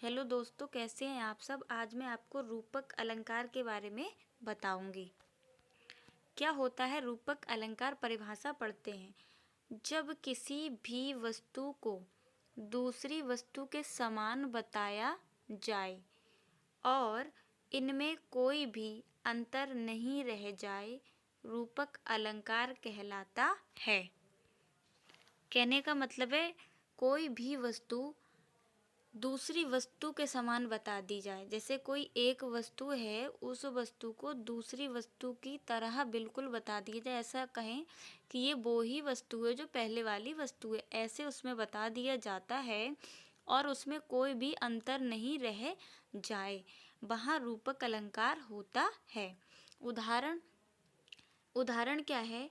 Hello दोस्तों, कैसे हैं आप सब। आज मैं आपको रूपक अलंकार के बारे में बताऊंगी। क्या होता है रूपक अलंकार? परिभाषा पढ़ते हैं। जब किसी भी वस्तु को दूसरी वस्तु के समान बताया जाए और इनमें कोई भी अंतर नहीं रह जाए, रूपक अलंकार कहलाता है। कहने का मतलब है कोई भी वस्तु दूसरी वस्तु के समान बता दी जाए। जैसे कोई एक वस्तु है, उस वस्तु को दूसरी वस्तु की तरह बिल्कुल बता दिया जाए। ऐसा कहें कि ये वो ही वस्तु है जो पहले वाली वस्तु है, ऐसे उसमें बता दिया जाता है और उसमें कोई भी अंतर नहीं रह जाए, वहाँ रूपक अलंकार होता है। उदाहरण उदाहरण क्या है?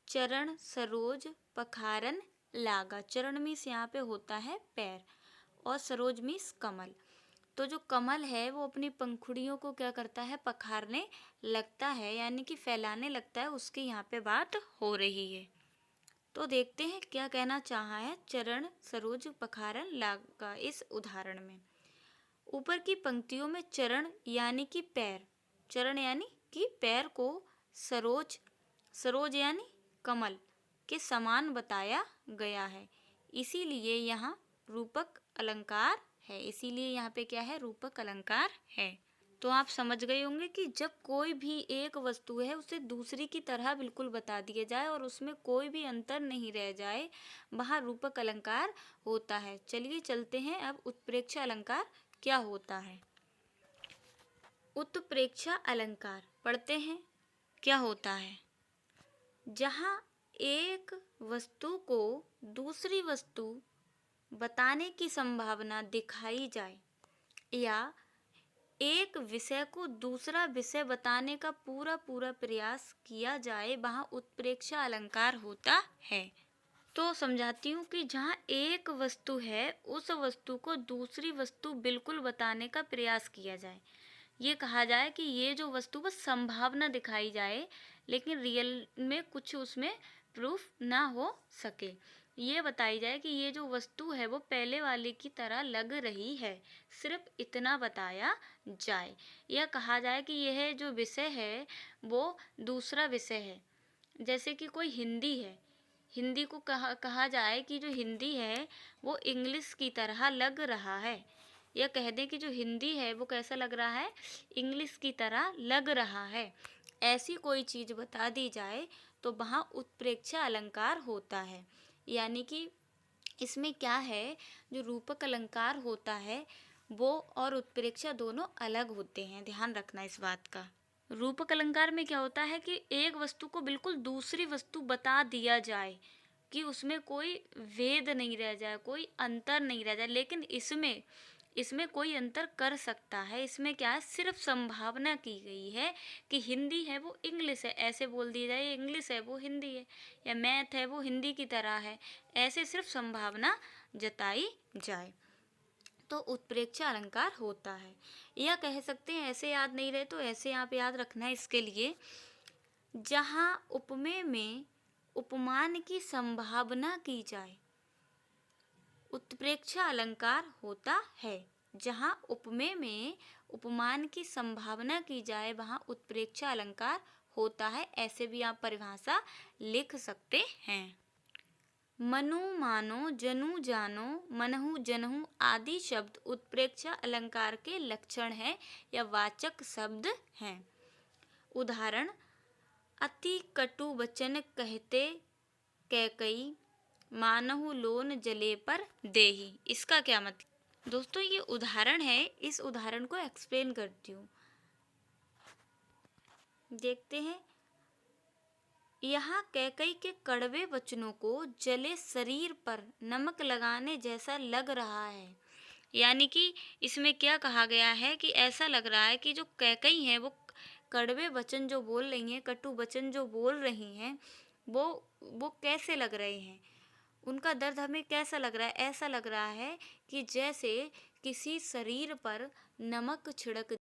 चरण सरोज पखारन लागा। चरण मीन्स यहाँ पे होता है पैर और सरोज मीन्स कमल। तो जो कमल है वो अपनी पंखुड़ियों को क्या करता है? पखारने लगता है, यानी कि फैलाने लगता है। उसकी यहाँ पे बात हो रही है। तो देखते हैं क्या कहना चाहा है चरण सरोज पखारन लागा इस उदाहरण में। ऊपर की पंक्तियों में चरण यानी कि पैर, चरण यानी कि पैर को सरोज, सरोज यानी कमल के समान बताया गया है। इसीलिए यहाँ रूपक अलंकार है। इसीलिए यहाँ पे क्या है? रूपक अलंकार है। तो आप समझ गए होंगे कि जब कोई भी एक वस्तु है उसे दूसरी की तरह बिल्कुल बता दिया जाए और उसमें कोई भी अंतर नहीं रह जाए, वहाँ रूपक अलंकार होता है। चलिए चलते हैं अब उत्प्रेक्षा अलंकार क्या होता है। उत्प्रेक्षा अलंकार पढ़ते हैं। क्या होता है? जहाँ एक वस्तु को दूसरी वस्तु बताने की संभावना दिखाई जाए या एक विषय को दूसरा विषय बताने का पूरा प्रयास किया जाए, वहाँ उत्प्रेक्षा अलंकार होता है। तो समझाती हूँ कि जहाँ एक वस्तु है उस वस्तु को दूसरी वस्तु बिल्कुल बताने का प्रयास किया जाए। ये कहा जाए कि ये जो वस्तु बस संभावना दिखाई जाए, लेकिन रियल में कुछ उसमें प्रूफ ना हो सके। ये बताई जाए कि ये जो वस्तु है वो पहले वाले की तरह लग रही है, सिर्फ इतना बताया जाए। यह कहा जाए कि यह जो विषय है वो दूसरा विषय है। जैसे कि कोई हिंदी है, हिंदी को कहा जाए कि जो हिंदी है वो इंग्लिश की तरह लग रहा है। या कह दें कि जो हिंदी है वो कैसा लग रहा है? इंग्लिश की तरह लग रहा है। ऐसी कोई चीज़ बता दी जाए तो वहाँ उत्प्रेक्षा अलंकार होता है। यानी कि इसमें क्या है, जो रूपक अलंकार होता है वो और उत्प्रेक्षा दोनों अलग होते हैं। ध्यान रखना इस बात का। रूपक अलंकार में क्या होता है कि एक वस्तु को बिल्कुल दूसरी वस्तु बता दिया जाए कि उसमें कोई भेद नहीं रह जाए, कोई अंतर नहीं रह जाए। लेकिन इसमें कोई अंतर कर सकता है। इसमें क्या है? सिर्फ संभावना की गई है कि हिंदी है वो इंग्लिश है, ऐसे बोल दिया जाए। इंग्लिश है वो हिंदी है, या मैथ है वो हिंदी की तरह है, ऐसे सिर्फ संभावना जताई जाए, तो उत्प्रेक्षा अलंकार होता है। या कह सकते हैं, ऐसे याद नहीं रहे तो ऐसे आप याद रखना है इसके लिए। जहाँ उपमेय में उपमान की संभावना की जाए, उत्प्रेक्षा अलंकार होता है। जहाँ उपमेय में उपमान की संभावना की जाए, वहाँ उत्प्रेक्षा अलंकार होता है। ऐसे भी आप परिभाषा लिख सकते हैं। मनु मानो, जनु जानो, मनहु जनहु आदि शब्द उत्प्रेक्षा अलंकार के लक्षण हैं या वाचक शब्द हैं। उदाहरण: अति कटु वचन कहते कैकई, मानहु लोन जले पर देही। इसका क्या मतलब? दोस्तों ये उदाहरण है, इस उदाहरण को एक्सप्लेन करती हूँ। देखते हैं। यहाँ कैकई के कड़वे वचनों को जले शरीर पर नमक लगाने जैसा लग रहा है। यानी कि इसमें क्या कहा गया है कि ऐसा लग रहा है कि जो कैकई है वो कड़वे वचन जो बोल रही हैं, कटु वचन जो बोल रही हैं, वो कैसे लग रहे हैं, उनका दर्द हमें कैसा लग रहा है? ऐसा लग रहा है कि जैसे किसी शरीर पर नमक छिड़क